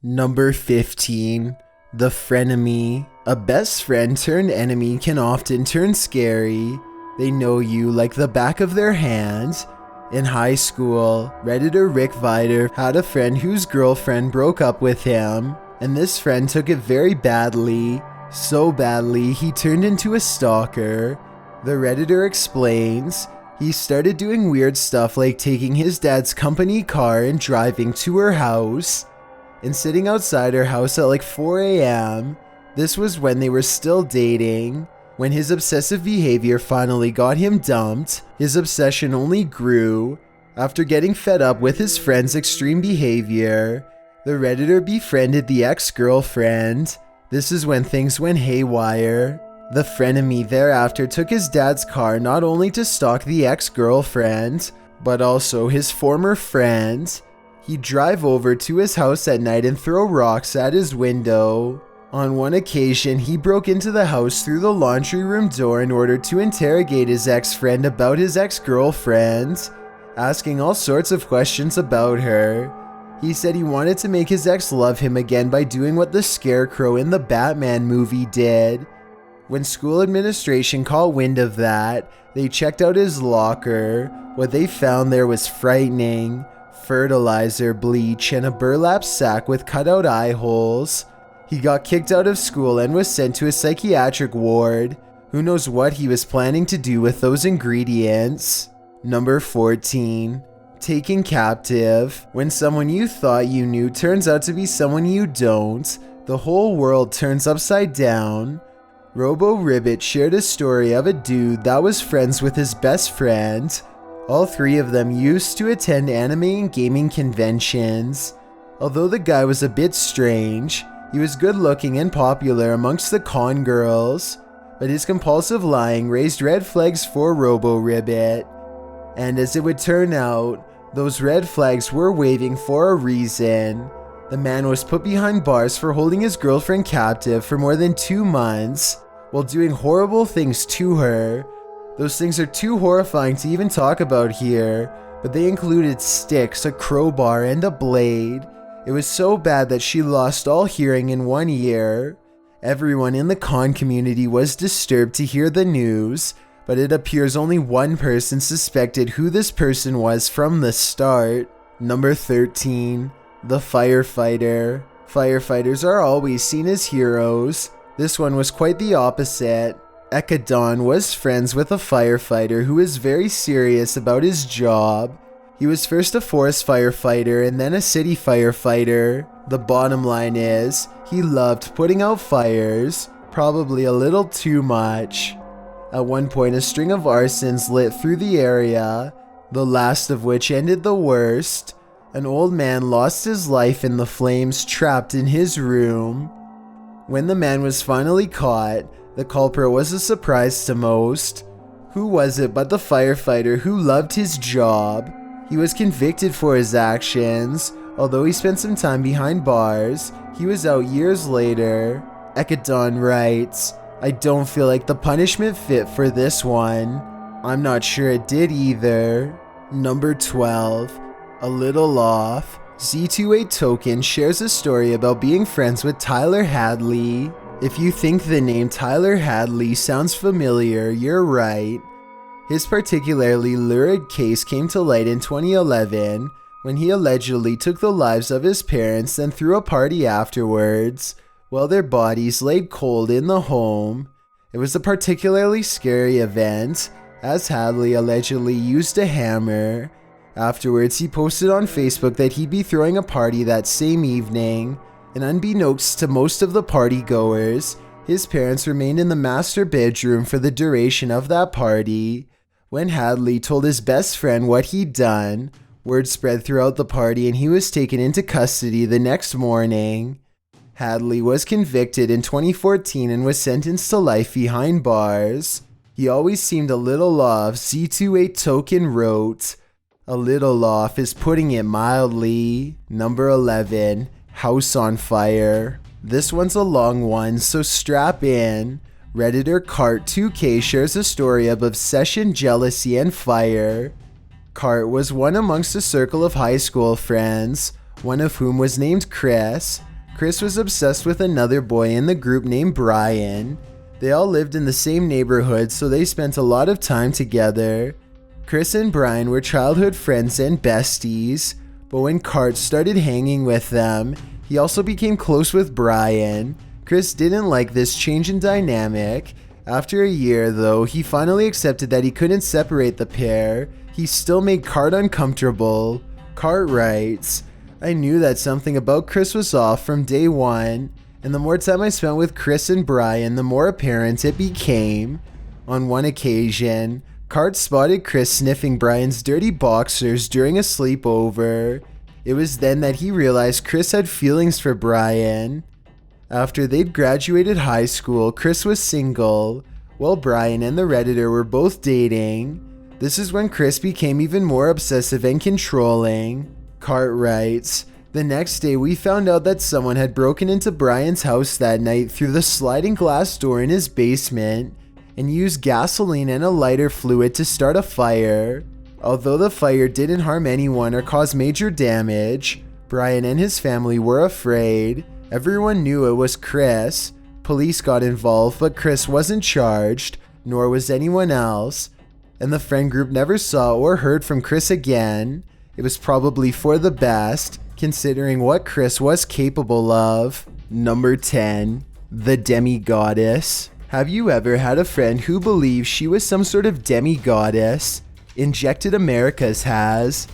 Number 15. The Frenemy. A best friend turned enemy can often turn scary. They know you like the back of their hand. In high school, Redditor Rick Vider had a friend whose girlfriend broke up with him, and this friend took it very badly. So badly, he turned into a stalker. The Redditor explains, he started doing weird stuff like taking his dad's company car and driving to her house, and sitting outside her house at like 4 a.m. This was when they were still dating. When his obsessive behavior finally got him dumped, his obsession only grew. After getting fed up with his friend's extreme behavior, the Redditor befriended the ex-girlfriend. This is when things went haywire. The frenemy thereafter took his dad's car not only to stalk the ex-girlfriend, but also his former friend. He'd drive over to his house at night and throw rocks at his window. On one occasion, he broke into the house through the laundry room door in order to interrogate his ex-friend about his ex-girlfriend, asking all sorts of questions about her. He said he wanted to make his ex love him again by doing what the Scarecrow in the Batman movie did. When school administration caught wind of that, they checked out his locker. What they found there was frightening: fertilizer, bleach, and a burlap sack with cutout eye holes. He got kicked out of school and was sent to a psychiatric ward. Who knows what he was planning to do with those ingredients? Number 14. Taken captive. When someone you thought you knew turns out to be someone you don't, the whole world turns upside down. Robo Ribbit shared a story of a dude that was friends with his best friend. All three of them used to attend anime and gaming conventions. Although the guy was a bit strange, he was good looking and popular amongst the con girls, but his compulsive lying raised red flags for Robo Ribbit. And as it would turn out, those red flags were waving for a reason. The man was put behind bars for holding his girlfriend captive for more than 2 months, while doing horrible things to her. Those things are too horrifying to even talk about here, but they included sticks, a crowbar, and a blade. It was so bad that she lost all hearing in 1 year. Everyone in the con community was disturbed to hear the news, but it appears only one person suspected who this person was from the start. Number 13. The Firefighter. Firefighters are always seen as heroes. This one was quite the opposite. Ekadon was friends with a firefighter who was very serious about his job. He was first a forest firefighter and then a city firefighter. The bottom line is, he loved putting out fires, probably a little too much. At one point, a string of arsons lit through the area, the last of which ended the worst. An old man lost his life in the flames trapped in his room. When the man was finally caught, the culprit was a surprise to most. Who was it but the firefighter who loved his job? He was convicted for his actions. Although he spent some time behind bars, he was out years later. Ekadon writes, "I don't feel like the punishment fit for this one. I'm not sure it did either." Number 12. A Little Off. Z28 Token shares a story about being friends with Tyler Hadley. If you think the name Tyler Hadley sounds familiar, you're right. His particularly lurid case came to light in 2011 when he allegedly took the lives of his parents and threw a party afterwards, while their bodies laid cold in the home. It was a particularly scary event, as Hadley allegedly used a hammer. Afterwards, he posted on Facebook that he'd be throwing a party that same evening, and unbeknownst to most of the partygoers, his parents remained in the master bedroom for the duration of that party. When Hadley told his best friend what he'd done, word spread throughout the party and he was taken into custody the next morning. Hadley was convicted in 2014 and was sentenced to life behind bars. He always seemed a little off, Z28 Token wrote. A little off is putting it mildly. Number 11. House on Fire. This one's a long one, so strap in. Redditor Cart2K shares a story of obsession, jealousy, and fire. Cart was one amongst a circle of high school friends, one of whom was named Chris. Chris was obsessed with another boy in the group named Brian. They all lived in the same neighborhood, so they spent a lot of time together. Chris and Brian were childhood friends and besties, but when Cart started hanging with them, he also became close with Brian. Chris didn't like this change in dynamic. After a year, though, he finally accepted that he couldn't separate the pair. He still made Cart uncomfortable. Cart writes, "I knew that something about Chris was off from day one, and the more time I spent with Chris and Brian, the more apparent it became. On one occasion, Cart spotted Chris sniffing Brian's dirty boxers during a sleepover. It was then that he realized Chris had feelings for Brian. After they'd graduated high school, Chris was single, while Brian and the Redditor were both dating. This is when Chris became even more obsessive and controlling." Cart writes, "The next day we found out that someone had broken into Brian's house that night through the sliding glass door in his basement and used gasoline and a lighter fluid to start a fire. Although the fire didn't harm anyone or cause major damage, Brian and his family were afraid. Everyone knew it was Chris. Police got involved, but Chris wasn't charged, nor was anyone else, and the friend group never saw or heard from Chris again. It was probably for the best, considering what Chris was capable of." Number 10. The Demi-Goddess. Have you ever had a friend who believed she was some sort of demi-goddess? Injected Americas has.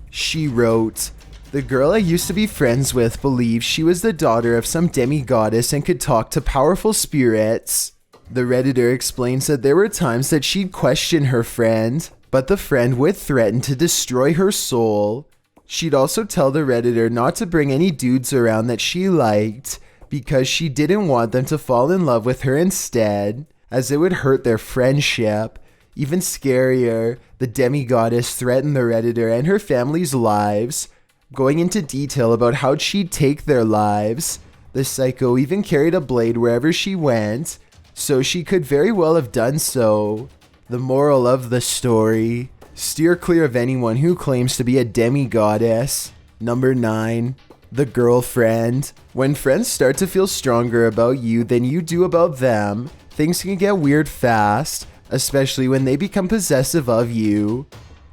She wrote, "The girl I used to be friends with believed she was the daughter of some demi-goddess and could talk to powerful spirits." The Redditor explains that there were times that she'd question her friend, but the friend would threaten to destroy her soul. She'd also tell the Redditor not to bring any dudes around that she liked, because she didn't want them to fall in love with her instead, as it would hurt their friendship. Even scarier, the demi-goddess threatened the Redditor and her family's lives, going into detail about how she'd take their lives. The psycho even carried a blade wherever she went, so she could very well have done so. The moral of the story: steer clear of anyone who claims to be a demi-goddess. Number 9. The girlfriend. When friends start to feel stronger about you than you do about them, things can get weird fast, especially when they become possessive of you.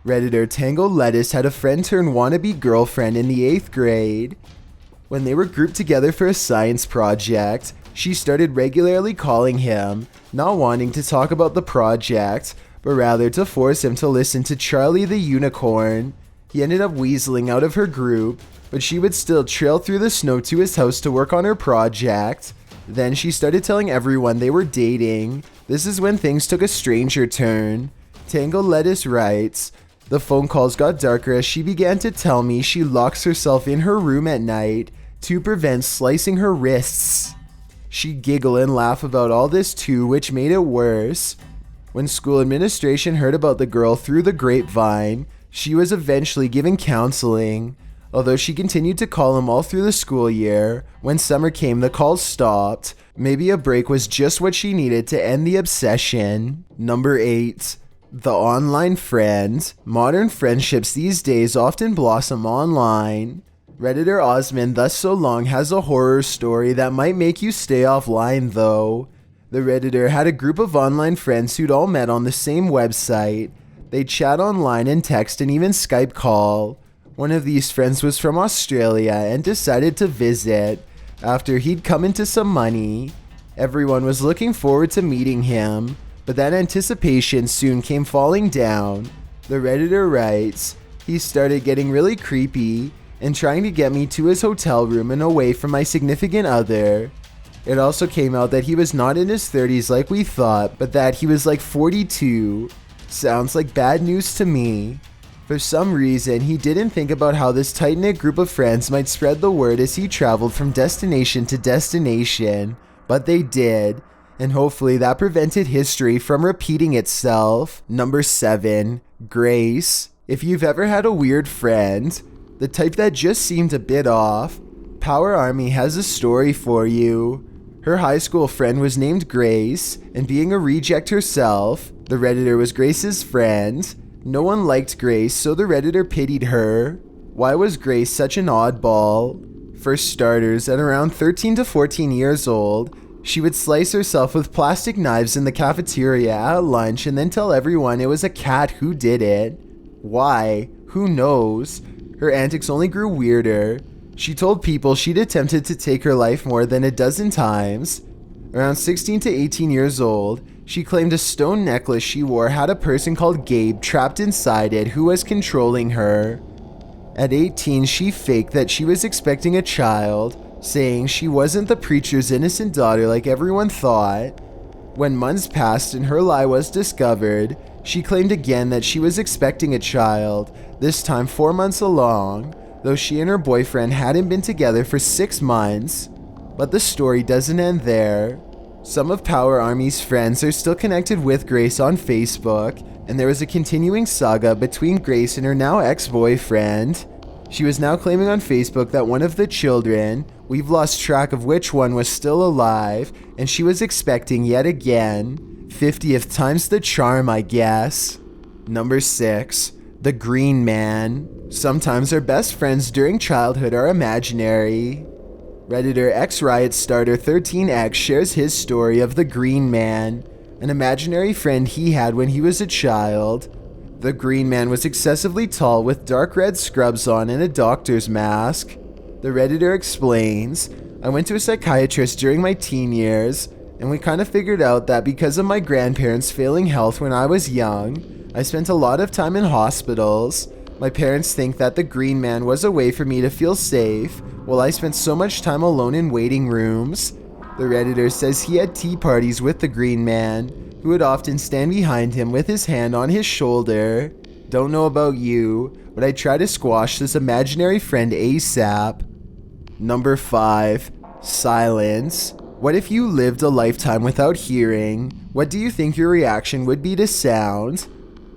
Redditor Tango Lettuce had a friend turned wannabe girlfriend in the 8th grade. When they were grouped together for a science project, she started regularly calling him, not wanting to talk about the project, but rather to force him to listen to Charlie the Unicorn. He ended up weaseling out of her group, but she would still trail through the snow to his house to work on her project. Then she started telling everyone they were dating. This is when things took a stranger turn. Tango Lettuce writes, "The phone calls got darker as she began to tell me she locks herself in her room at night to prevent slicing her wrists. She'd giggle and laugh about all this too, which made it worse. When school administration heard about the girl through the grapevine, she was eventually given counseling. Although she continued to call him all through the school year, when summer came the calls stopped. Maybe a break was just what she needed to end the obsession." Number 8. The online friend. Modern friendships these days often blossom online. Redditor Osmond Thus So Long has a horror story that might make you stay offline though. The Redditor had a group of online friends who'd all met on the same website. They'd chat online and text and even Skype call. One of these friends was from Australia and decided to visit after he'd come into some money. Everyone was looking forward to meeting him, but that anticipation soon came falling down. The Redditor writes, "He started getting really creepy and trying to get me to his hotel room and away from my significant other. It also came out that he was not in his 30s like we thought, but that he was like 42. Sounds like bad news to me." For some reason, he didn't think about how this tight-knit group of friends might spread the word as he traveled from destination to destination, but they did, and hopefully that prevented history from repeating itself. Number 7. Grace. If you've ever had a weird friend, the type that just seemed a bit off, Power Army has a story for you. Her high school friend was named Grace, and being a reject herself, the Redditor was Grace's friend. No one liked Grace, so the Redditor pitied her. Why was Grace such an oddball? For starters, at around 13 to 14 years old, she would slice herself with plastic knives in the cafeteria at lunch and then tell everyone it was a cat who did it. Why? Who knows? Her antics only grew weirder. She told people she'd attempted to take her life more than a dozen times. Around 16 to 18 years old, she claimed a stone necklace she wore had a person called Gabe trapped inside it who was controlling her. At 18, she faked that she was expecting a child, saying she wasn't the preacher's innocent daughter like everyone thought. When months passed and her lie was discovered, she claimed again that she was expecting a child, this time 4 months along, though she and her boyfriend hadn't been together for 6 months. But the story doesn't end there. Some of Power Army's friends are still connected with Grace on Facebook, and there was a continuing saga between Grace and her now ex-boyfriend. She was now claiming on Facebook that one of the children, we've lost track of which one, was still alive, and she was expecting yet again. 50th time's the charm, I guess. Number 6. The Green Man. Sometimes our best friends during childhood are imaginary. Redditor X-Riot starter 13X shares his story of the Green Man, an imaginary friend he had when he was a child. The Green Man was excessively tall with dark red scrubs on and a doctor's mask. The Redditor explains, I went to a psychiatrist during my teen years, and we kind of figured out that because of my grandparents' failing health when I was young, I spent a lot of time in hospitals. My parents think that the Green Man was a way for me to feel safe, while I spent so much time alone in waiting rooms. The Redditor says he had tea parties with the Green Man, who would often stand behind him with his hand on his shoulder. Don't know about you, but I try to squash this imaginary friend ASAP. Number 5. Silence. What if you lived a lifetime without hearing? What do you think your reaction would be to sound?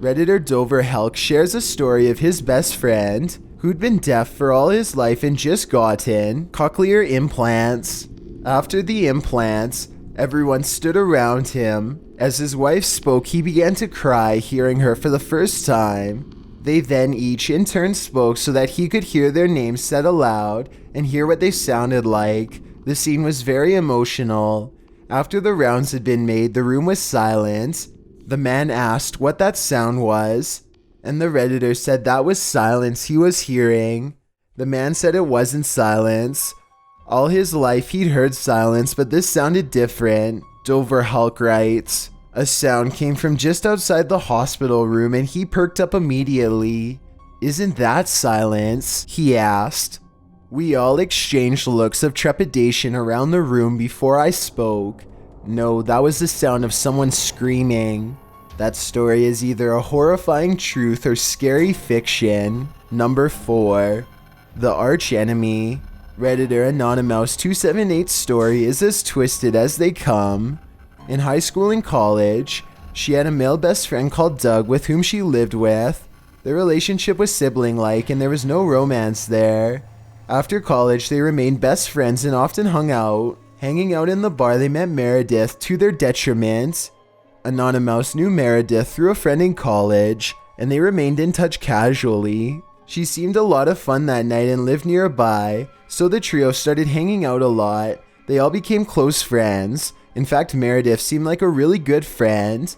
Redditor Dover Helk shares a story of his best friend, who'd been deaf for all his life and just gotten cochlear implants. After the implants, everyone stood around him. As his wife spoke, he began to cry, hearing her for the first time. They then each in turn spoke so that he could hear their names said aloud and hear what they sounded like. The scene was very emotional. After the rounds had been made, the room was silent. The man asked what that sound was, and the Redditor said that was silence he was hearing. The man said it wasn't silence. All his life he'd heard silence, but this sounded different. Dover Hulk writes, a sound came from just outside the hospital room and he perked up immediately. Isn't that silence? He asked. We all exchanged looks of trepidation around the room before I spoke. No, that was the sound of someone screaming. That story is either a horrifying truth or scary fiction. Number 4. The Arch Enemy. Redditor Anonymous278's story is as twisted as they come. In high school and college, she had a male best friend called Doug with whom she lived with. Their relationship was sibling-like and there was no romance there. After college, they remained best friends and often hung out. Hanging out in the bar, they met Meredith to their detriment. Anonymous knew Meredith through a friend in college, and they remained in touch casually. She seemed a lot of fun that night and lived nearby, so the trio started hanging out a lot. They all became close friends. In fact, Meredith seemed like a really good friend.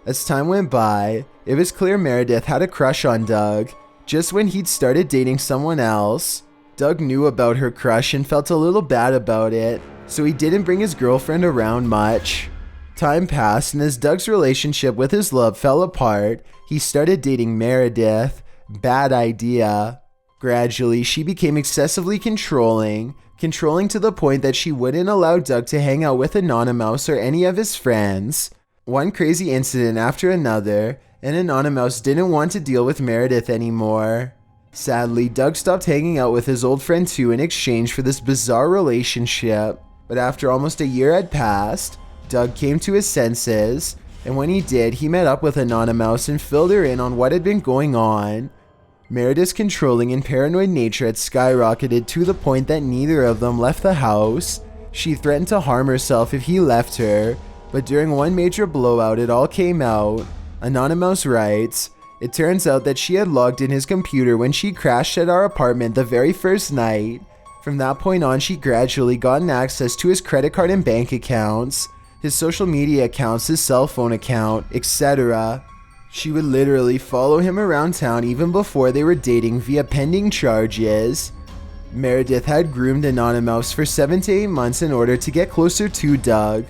As time went by, it was clear Meredith had a crush on Doug. Just when he'd started dating someone else, Doug knew about her crush and felt a little bad about it, so he didn't bring his girlfriend around much. Time passed, and as Doug's relationship with his love fell apart, he started dating Meredith. Bad idea. Gradually, she became excessively controlling to the point that she wouldn't allow Doug to hang out with Anonymous or any of his friends. One crazy incident after another, and Anonymous didn't want to deal with Meredith anymore. Sadly, Doug stopped hanging out with his old friend too in exchange for this bizarre relationship. But after almost a year had passed, Doug came to his senses, and when he did, he met up with Anonymous and filled her in on what had been going on. Meredith's controlling and paranoid nature had skyrocketed to the point that neither of them left the house. She threatened to harm herself if he left her, but during one major blowout it all came out. Anonymous writes, it turns out that she had logged in his computer when she crashed at our apartment the very first night. From that point on, she gradually gotten access to his credit card and bank accounts, his social media accounts, his cell phone account, etc. She would literally follow him around town even before they were dating via pending charges. Meredith had groomed Anonymous for 7 to 8 months in order to get closer to Doug,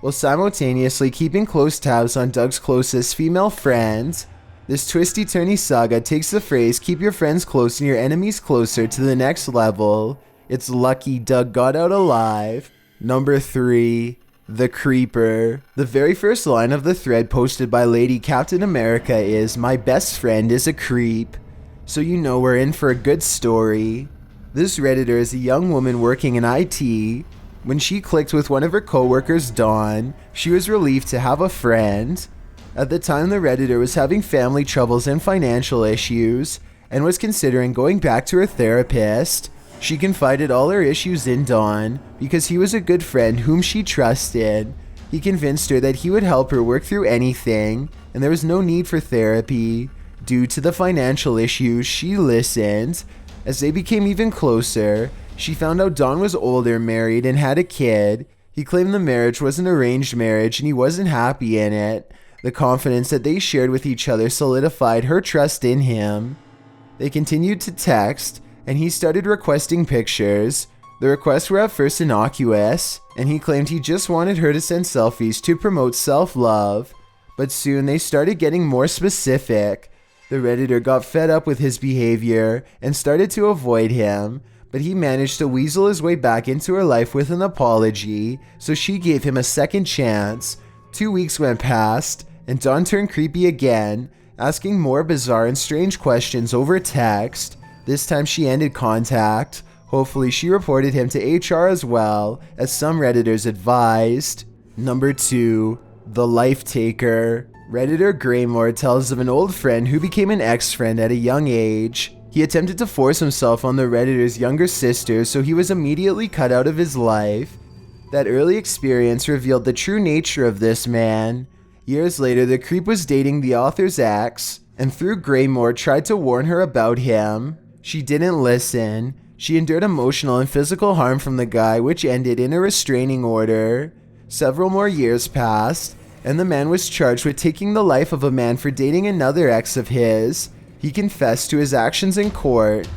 while simultaneously keeping close tabs on Doug's closest female friends. This twisty-turny saga takes the phrase "keep your friends close and your enemies closer" to the next level. It's lucky Doug got out alive. Number 3. The Creeper. The very first line of the thread posted by Lady Captain America is, "My best friend is a creep." So you know we're in for a good story. This Redditor is a young woman working in IT. When she clicked with one of her coworkers, Dawn, she was relieved to have a friend. At the time, the Redditor was having family troubles and financial issues, and was considering going back to her therapist. She confided all her issues in Dawn, because he was a good friend whom she trusted. He convinced her that he would help her work through anything, and there was no need for therapy. Due to the financial issues, she listened. As they became even closer, she found out Dawn was older, married, and had a kid. He claimed the marriage was an arranged marriage and he wasn't happy in it. The confidence that they shared with each other solidified her trust in him. They continued to text, and he started requesting pictures. The requests were at first innocuous, and he claimed he just wanted her to send selfies to promote self-love. But soon they started getting more specific. The Redditor got fed up with his behavior and started to avoid him, but he managed to weasel his way back into her life with an apology, so she gave him a second chance. 2 weeks went past, and Dawn turned creepy again, asking more bizarre and strange questions over text. This time she ended contact. Hopefully she reported him to HR as well, as some Redditors advised. Number 2. The Life Taker. Redditor Graymore tells of an old friend who became an ex-friend at a young age. He attempted to force himself on the Redditor's younger sister, so he was immediately cut out of his life. That early experience revealed the true nature of this man. Years later, the creep was dating the author's ex, and through Graymore tried to warn her about him. She didn't listen. She endured emotional and physical harm from the guy, which ended in a restraining order. Several more years passed, and the man was charged with taking the life of a man for dating another ex of his. He confessed to his actions in court.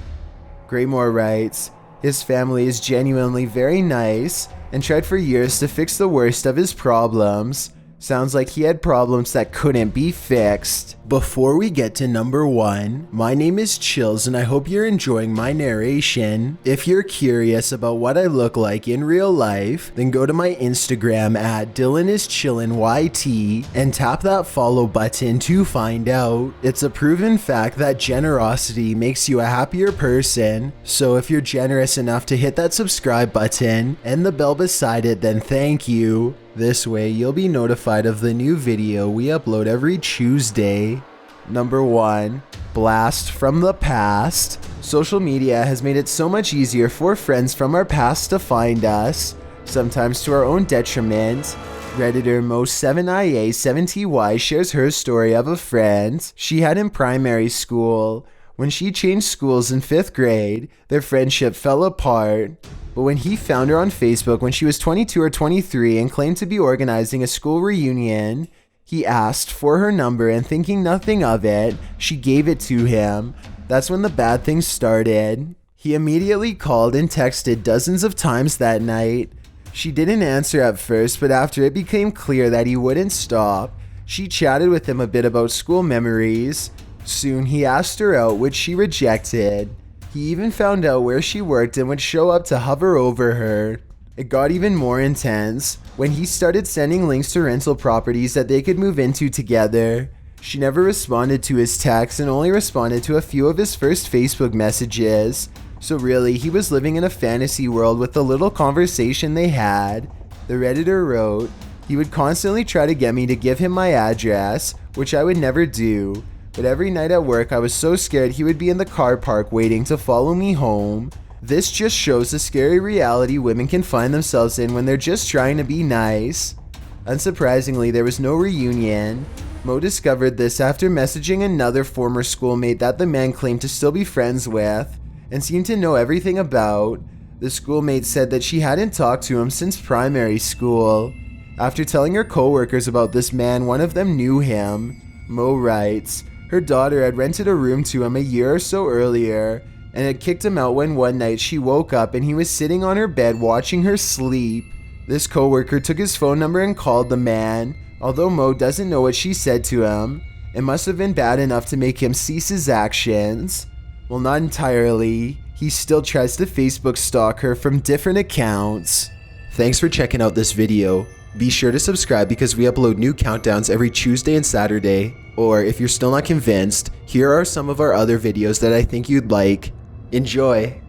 Graymore writes, his family is genuinely very nice and tried for years to fix the worst of his problems. Sounds like he had problems that couldn't be fixed. Before we get to number 1, my name is Chills and I hope you're enjoying my narration. If you're curious about what I look like in real life, then go to my Instagram at DylanIsChillinYT and tap that follow button to find out. It's a proven fact that generosity makes you a happier person, so if you're generous enough to hit that subscribe button and the bell beside it, then thank you. This way, you'll be notified of the new video we upload every Tuesday. Number 1. Blast from the past. Social media has made it so much easier for friends from our past to find us, sometimes to our own detriment. Redditor Mo7IA7TY shares her story of a friend she had in primary school. When she changed schools in 5th grade, their friendship fell apart. But when he found her on Facebook when she was 22 or 23 and claimed to be organizing a school reunion, he asked for her number and thinking nothing of it, she gave it to him. That's when the bad things started. He immediately called and texted dozens of times that night. She didn't answer at first, but after it became clear that he wouldn't stop, she chatted with him a bit about school memories. Soon he asked her out, which she rejected. He even found out where she worked and would show up to hover over her. It got even more intense when he started sending links to rental properties that they could move into together. She never responded to his texts and only responded to a few of his first Facebook messages. So really, he was living in a fantasy world with the little conversation they had. The Redditor wrote, he would constantly try to get me to give him my address, which I would never do. But every night at work, I was so scared he would be in the car park waiting to follow me home. This just shows the scary reality women can find themselves in when they're just trying to be nice. Unsurprisingly, there was no reunion. Mo discovered this after messaging another former schoolmate that the man claimed to still be friends with and seemed to know everything about. The schoolmate said that she hadn't talked to him since primary school. After telling her coworkers about this man, one of them knew him. Mo writes, her daughter had rented a room to him a year or so earlier and had kicked him out when one night she woke up and he was sitting on her bed watching her sleep. This coworker took his phone number and called the man. Although Mo doesn't know what she said to him, it must have been bad enough to make him cease his actions. Well, not entirely. He still tries to Facebook stalk her from different accounts. Thanks for checking out this video. Be sure to subscribe because we upload new countdowns every Tuesday and Saturday. Or if you're still not convinced, here are some of our other videos that I think you'd like. Enjoy!